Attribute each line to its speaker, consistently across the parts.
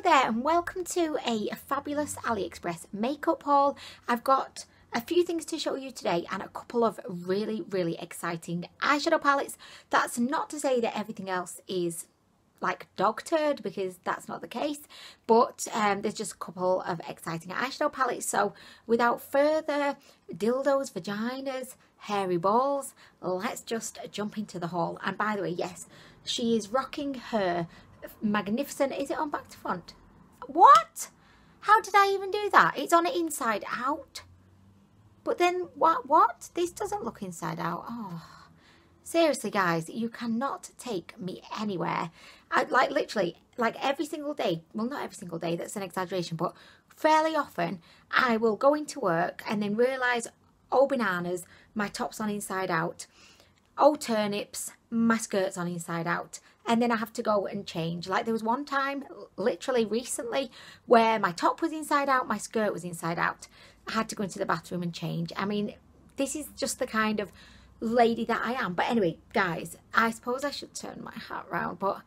Speaker 1: there and welcome to a fabulous AliExpress makeup haul. I've got a few things to show you today and a couple of really exciting eyeshadow palettes. That's not to say that everything else is like dog turd, because that's not the case, but there's just a couple of exciting eyeshadow palettes. So without further dildos, vaginas, hairy balls, let's just jump into the haul. And by the way, yes, she is rocking her magnificent, is it on back to front? What? How did I even do that? It's on it inside out. But then what? This doesn't look inside out. Oh, seriously guys, you cannot take me anywhere. Like literally, like every single day, well not every single day, that's an exaggeration, but fairly often I will go into work and then realise, oh bananas, my top's on inside out. Oh turnips, my skirt's on inside out. And then I have to go and change. Like there was one time, literally recently, where my top was inside out, my skirt was inside out. I had to go into the bathroom and change. I mean, this is just the kind of lady that I am. But anyway, guys, I suppose I should turn my hat round, but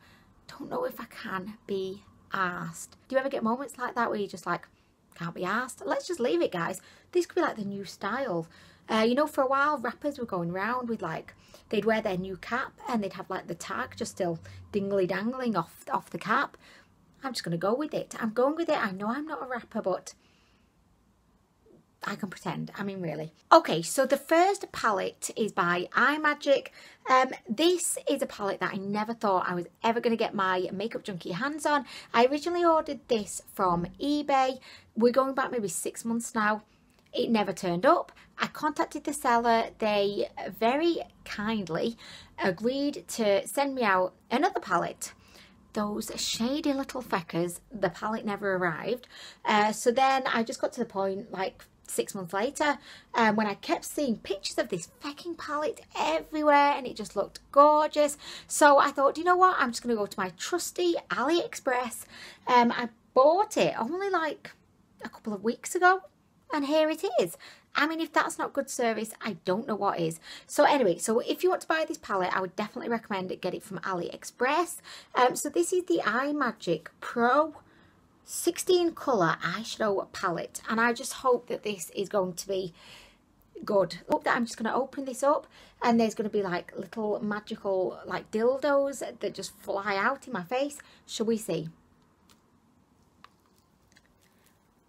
Speaker 1: don't know if I can be arsed. Do you ever get moments like that where you're just like, can't be arsed? Let's just leave it, guys. This could be like the new style. You know, for a while, rappers were going round with like, they'd wear their new cap and they'd have like the tag just still dingly dangling off the cap. I'm just going to go with it. I'm going with it. I know I'm not a rapper, but I can pretend. I mean, really. Okay, so the first palette is by IMAGIC. This is a palette that I never thought I was ever going to get my Makeup Junkie hands on. I originally ordered this from eBay. We're going back maybe 6 months now. It never turned up. I contacted the seller. They very kindly agreed to send me out another palette. Those shady little feckers, the palette never arrived. So then I just got to the point like 6 months later when I kept seeing pictures of this fecking palette everywhere and it just looked gorgeous. So I thought, you know what, I'm just going to go to my trusty AliExpress. I bought it only like a couple of weeks ago. And here it is. I mean, if that's not good service, I don't know what is. So anyway, so if you want to buy this palette, I would definitely recommend it. Get it from AliExpress. So this is the IMAGIC Pro 16 colour eyeshadow palette. And I just hope that this is going to be good. Hope that I'm just going to open this up and there's going to be like little magical like dildos that just fly out in my face. Shall we see?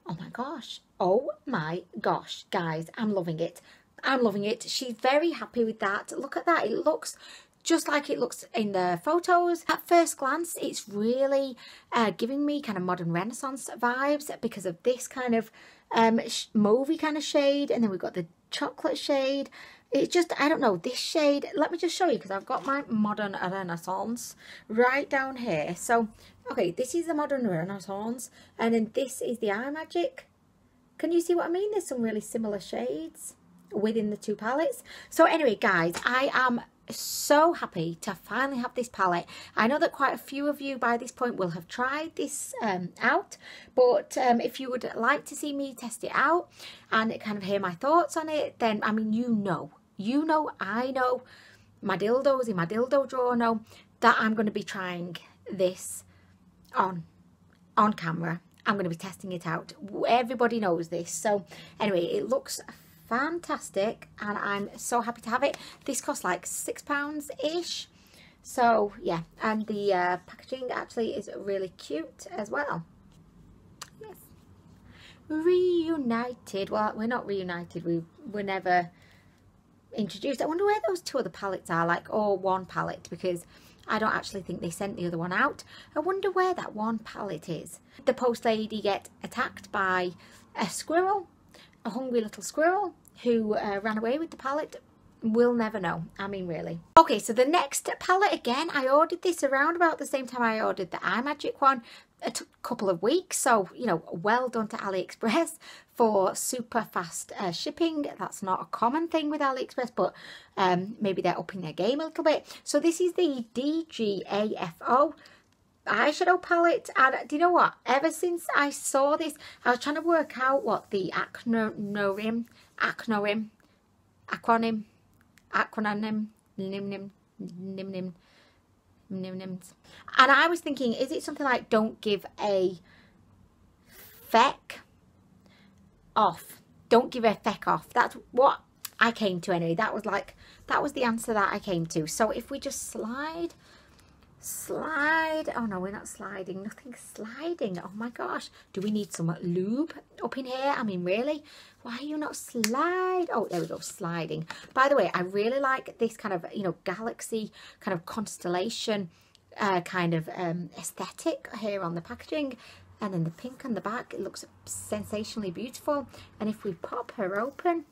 Speaker 1: Oh my gosh. Oh my gosh, guys, I'm loving it. I'm loving it. She's very happy with that. Look at that. It looks just like it looks in the photos. At first glance, it's really giving me kind of modern Renaissance vibes because of this kind of mauvey kind of shade. And then we've got the chocolate shade. It's just, I don't know, this shade. Let me just show you because I've got my modern Renaissance right down here. So, okay, this is the modern Renaissance. And then this is the IMAGIC. Can you see what I mean? There's some really similar shades within the two palettes. So anyway, guys, I am so happy to finally have this palette. I know that quite a few of you by this point will have tried this out, but if you would like to see me test it out and kind of hear my thoughts on it, then I mean, you know, I know, my dildos in my dildo drawer know that I'm going to be trying this on camera. I'm going to be testing it out. Everybody knows this. So anyway, it looks fantastic and I'm so happy to have it. This costs like £6-ish. So yeah, and the packaging actually is really cute as well. Yes. Reunited. Well, we're not reunited. We were never introduced. I wonder where those two other palettes are, like, or one palette, because I don't actually think they sent the other one out. I wonder where that one palette is. The post lady get attacked by a squirrel, a hungry little squirrel who ran away with the palette. We'll never know. I mean, really. Okay, so the next palette, again, I ordered this around about the same time I ordered the IMAGIC one. It took a couple of weeks, so, you know, well done to AliExpress for super fast shipping. That's not a common thing with AliExpress, but maybe they're upping their game a little bit. So this is the DGAFO eyeshadow palette, and do you know what? Ever since I saw this, I was trying to work out what the acronym, and I was thinking, is it something like don't give a feck off. Don't give a feck off. That's what I came to anyway. That was the answer that I came to. So if we just slide, oh no, we're not sliding, nothing's sliding. Oh my gosh, do we need some lube up in here? I mean, really, why are you not slide? Oh, there we go, sliding. By the way, I really like this kind of, you know, galaxy kind of constellation kind of aesthetic here on the packaging. And then the pink on the back, it looks sensationally beautiful. And if we pop her open,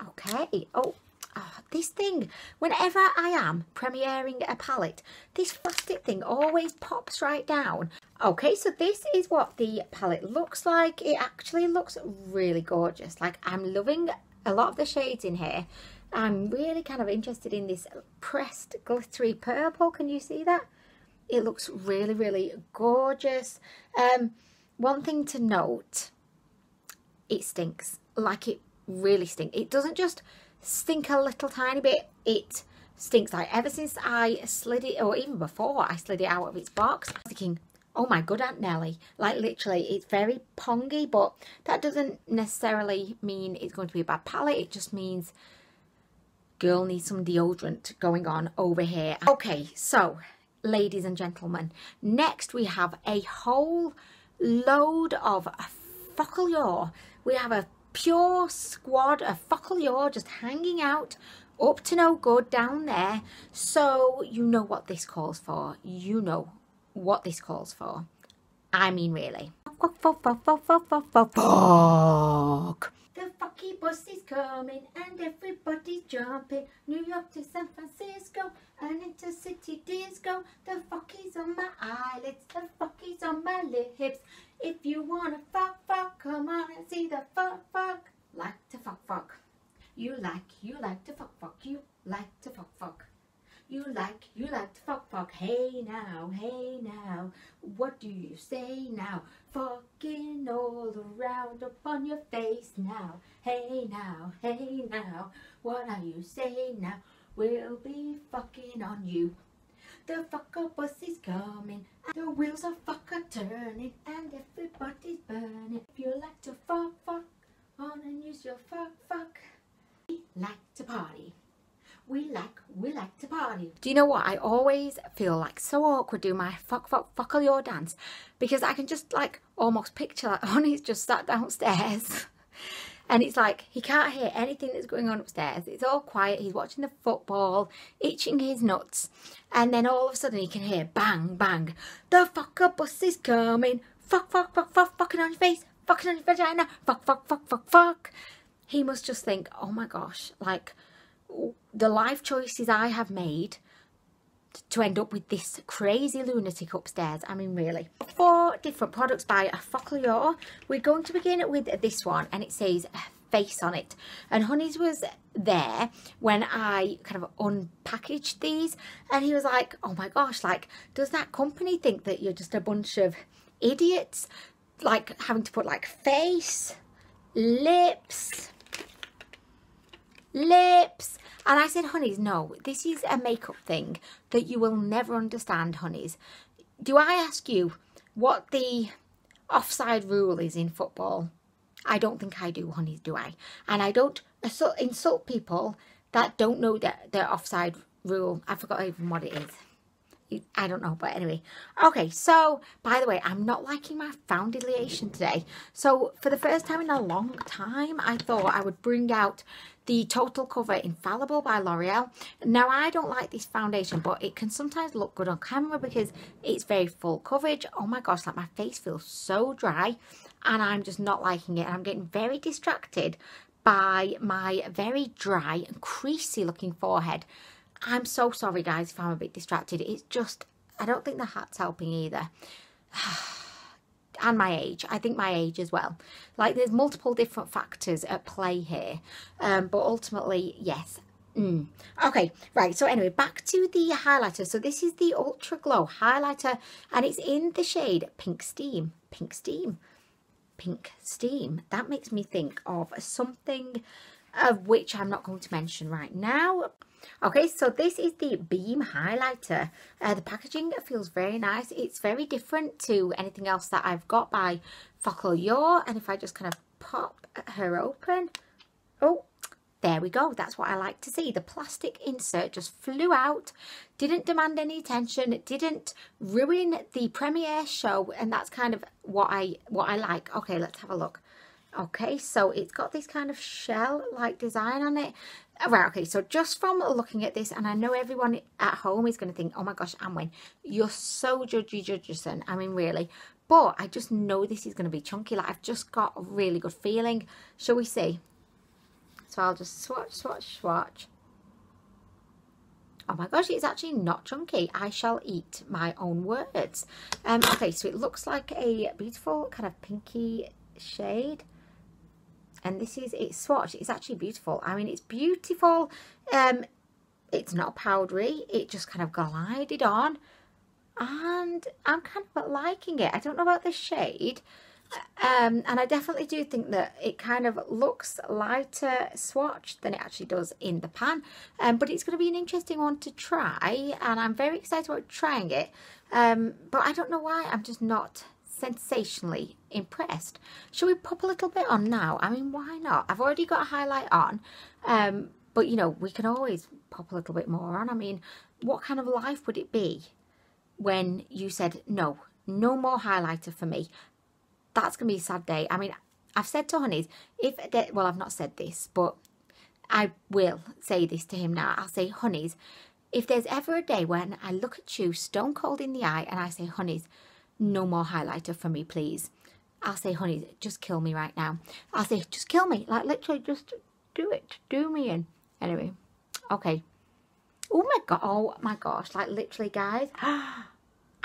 Speaker 1: okay, oh, this thing, whenever I am premiering a palette, this plastic thing always pops right down. Okay, so this is what the palette looks like. It actually looks really gorgeous. Like, I'm loving a lot of the shades in here. I'm really kind of interested in this pressed glittery purple. Can you see that? It looks really, really gorgeous. One thing to note, it stinks. Like, it really stinks. It doesn't just stink a little tiny bit, it stinks. Like, ever since I slid it, or even before I slid it out of its box, I was thinking, oh my good Aunt Nelly, like literally it's very pongy, but that doesn't necessarily mean it's going to be a bad palette. It just means girl needs some deodorant going on over here. Okay, so ladies and gentlemen, next we have a whole load of Focallure. We have a pure squad of Focallure just hanging out, up to no good down there. So you know what this calls for. You know what this calls for. I mean, really. Fuck. The fucky bus is coming and everybody's jumping. New York to San Francisco, an intercity disco. The fucky's on my eyelids, the fucky's on my lips. If you wanna fuck, come on and see the fuck. Like to fuck. You like to fuck. You like to fuck. You like to fuck. Hey now, what do you say now? Fucking all around up on your face now. Hey now, what are you saying now? We'll be fucking on you. The fucker bus is coming, and the wheels of fuck are turning, and everybody's burning. If you like to fuck, on and use your fuck. We like to party. We like to party. Do you know what? I always feel like so awkward doing my Focallure dance, because I can just like almost picture like Honey's just sat downstairs and it's like he can't hear anything that's going on upstairs. It's all quiet. He's watching the football, itching his nuts, and then all of a sudden he can hear bang bang. The fucker bus is coming. Fucking on your face. Fucking on your vagina. Fuck. He must just think, oh my gosh, like the life choices I have made to end up with this crazy lunatic upstairs. I mean, really. 4 different products by Focallure. We're going to begin with this one, and it says face on it. And Honey's was there when I kind of unpackaged these, and he was like, oh my gosh, like, does that company think that you're just a bunch of idiots, like having to put like face, lips. And I said, Honeys, no, this is a makeup thing that you will never understand, Honeys. Do I ask you what the offside rule is in football? I don't think I do, Honeys, do I? And I don't insult people that don't know their offside rule. I forgot even what it is. I don't know, but anyway. Okay, so, by the way, I'm not liking my foundation today. So, for the first time in a long time, I thought I would bring out the Total Cover Infallible by L'Oreal. Now, I don't like this foundation, but it can sometimes look good on camera because it's very full coverage. Oh my gosh, like my face feels so dry, and I'm just not liking it. I'm getting very distracted by my very dry and creasy looking forehead. I'm so sorry, guys, if I'm a bit distracted. It's just, I don't think the hat's helping either. And my age. I think my age as well. Like, there's multiple different factors at play here. But ultimately, yes. Okay, right. So anyway, back to the highlighter. So this is the Ultra Glow highlighter, and it's in the shade Pink Steam. Pink Steam. Pink Steam. That makes me think of something of which I'm not going to mention right now. Okay, so this is the Beam highlighter. The packaging feels very nice. It's very different to anything else that I've got by Focallure. And if I just kind of pop her open, oh, there we go. That's what I like to see. The plastic insert just flew out, didn't demand any attention, it didn't ruin the premiere show, and that's kind of what I like. Okay, let's have a look. Okay, so it's got this kind of shell-like design on it. Right, okay, so just from looking at this, and I know everyone at home is going to think, oh my gosh, Anwen, you're so judgy, Judgerson. I mean, really. But I just know this is going to be chunky. Like, I've just got a really good feeling. Shall we see? So I'll just swatch, swatch, swatch. Oh my gosh, it's actually not chunky. I shall eat my own words. Okay, so it looks like a beautiful kind of pinky shade. And this is its swatch. It's actually beautiful. I mean, it's beautiful. It's not powdery. It just kind of glided on. And I'm kind of liking it. I don't know about the shade. And I definitely do think that it kind of looks lighter swatched than it actually does in the pan. But it's going to be an interesting one to try. And I'm very excited about trying it. But I don't know why. I'm just not sensationally impressed. Shall we pop a little bit on now? I mean, why not? I've already got a highlight on. But, you know, we can always pop a little bit more on. I mean, what kind of life would it be when you said, no more highlighter for me? That's going to be a sad day. I mean, I've said to Honeys, well, I've not said this, but I will say this to him now. I'll say, Honeys, if there's ever a day when I look at you stone cold in the eye and I say, Honeys, no more highlighter for me, please. I'll say, Honeys, just kill me right now. I'll say, just kill me. Like, literally, just do it. Do me in. Anyway, okay. Oh my gosh. Like, literally, guys.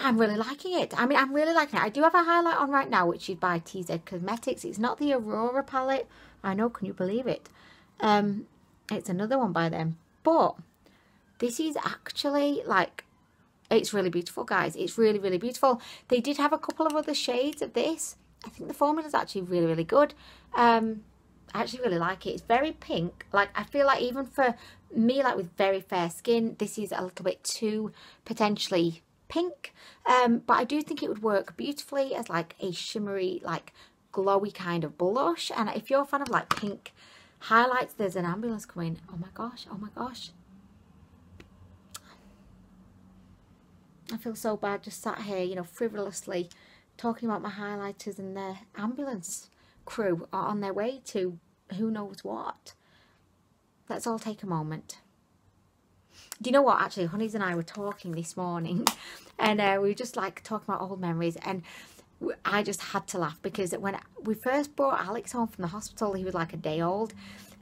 Speaker 1: I'm really liking it. I mean, I'm really liking it. I do have a highlight on right now, which is by TZ Cosmetics. It's not the Aurora palette. I know, can you believe it? It's another one by them. But this is actually, like, it's really beautiful, guys. It's really, really beautiful. They did have a couple of other shades of this. I think the formula is actually really, really good. I actually really like it. It's very pink. Like, I feel like even for me, like with very fair skin, this is a little bit too potentially pink, but I do think it would work beautifully as like a shimmery, like glowy kind of blush. And if you're a fan of like pink highlights, there's an ambulance coming. Oh my gosh, oh my gosh. I feel so bad just sat here, you know, frivolously talking about my highlighters, and the ambulance crew are on their way to who knows what. Let's all take a moment. Do you know what, actually, Honeys and I were talking this morning, and we were just like talking about old memories, and I just had to laugh because when we first brought Alex home from the hospital, he was like a day old,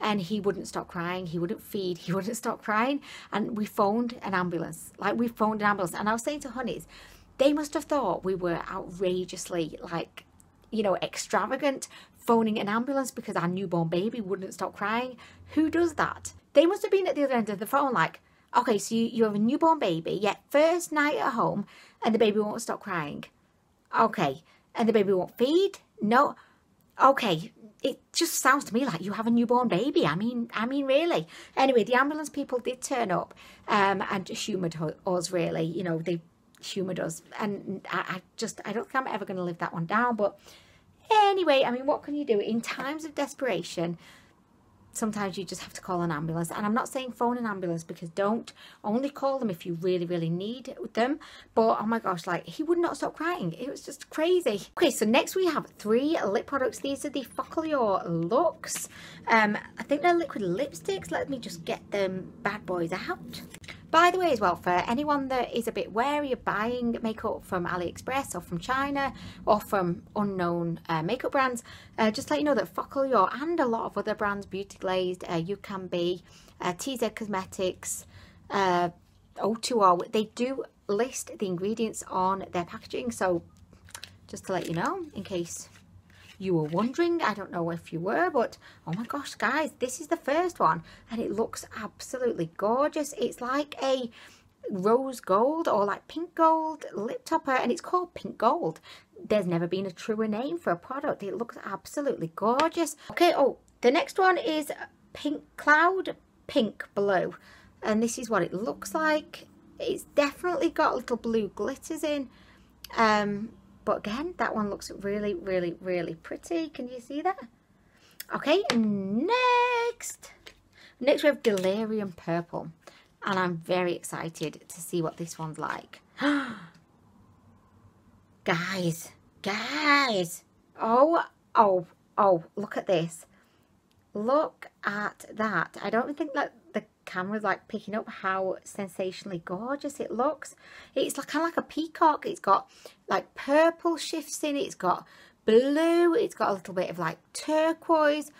Speaker 1: and he wouldn't stop crying, he wouldn't feed, he wouldn't stop crying, and we phoned an ambulance. Like, we phoned an ambulance, and I was saying to Honeys, they must have thought we were outrageously, like, you know, extravagant, phoning an ambulance because our newborn baby wouldn't stop crying. Who does that? They must have been at the other end of the phone like, okay, so you have a newborn baby, yet first night at home, and the baby won't stop crying. Okay, and the baby won't feed? No. Okay, it just sounds to me like you have a newborn baby. I mean, really. Anyway, the ambulance people did turn up and humoured us, really. You know, they humoured us, and I don't think I'm ever going to live that one down. But anyway, I mean, what can you do in times of desperation? Sometimes you just have to call an ambulance. And I'm not saying phone an ambulance, because don't. Only call them if you really, really need them. But, oh my gosh, like, he would not stop crying. It was just crazy. Okay, so next we have 3 lip products. These are the Focallure Luxe. I think they're liquid lipsticks. Let me just get them bad boys out. By the way, as well, for anyone that is a bit wary of buying makeup from AliExpress or from China or from unknown makeup brands, just let you know that Focallure and a lot of other brands, Beauty Glazed, You Can Be, TZ Cosmetics, O2O, they do list the ingredients on their packaging. So just to let you know, in case you were wondering, I don't know if you were, but oh my gosh, guys, this is the first one, and it looks absolutely gorgeous. It's like a rose gold or like pink gold lip topper, and it's called pink gold. There's never been a truer name for a product. It looks absolutely gorgeous. Okay, oh, the next one is Pink Cloud Pink Blue. and this is what it looks like. It's definitely got little blue glitters in, but again, that one looks really, really, really pretty. Can you see that? Okay, next we have Delirium Purple, and I'm very excited to see what this one's like. Guys, oh, look at this. Look at that. I don't think that the camera's like picking up how sensationally gorgeous it looks. It's like, kind of like a peacock. It's got like purple shifts in it. It's got blue. It's got a little bit of like turquoise.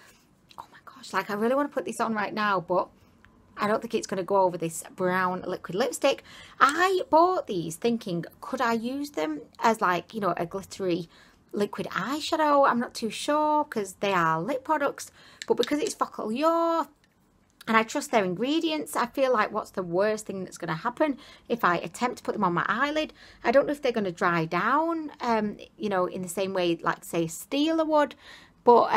Speaker 1: Oh my gosh, like I really want to put this on right now, but I don't think it's going to go over this brown liquid lipstick. I bought these thinking, could I use them as like, you know, a glittery liquid eyeshadow? I'm not too sure because they are lip products, but because it's Focallure and I trust their ingredients, I feel like what's the worst thing that's going to happen if I attempt to put them on my eyelid? I don't know if they're going to dry down, you know, in the same way like say Steeler would, but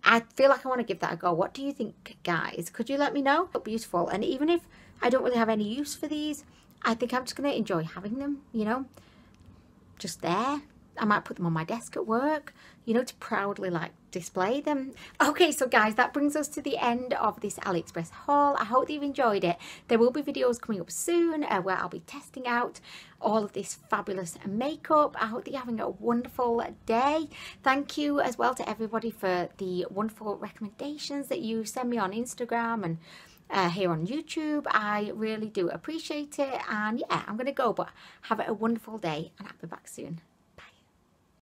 Speaker 1: I feel like I want to give that a go. What do you think, guys? Could you let me know? Look beautiful, and even if I don't really have any use for these, I think I'm just going to enjoy having them, you know, just there. I might put them on my desk at work, you know, to proudly like display them. Okay, so guys, that brings us to the end of this AliExpress haul. I hope that you've enjoyed it. There will be videos coming up soon where I'll be testing out all of this fabulous makeup. I hope that you're having a wonderful day. Thank you as well to everybody for the wonderful recommendations that you send me on Instagram and here on YouTube. I really do appreciate it. And yeah, I'm going to go, but have a wonderful day and I'll be back soon.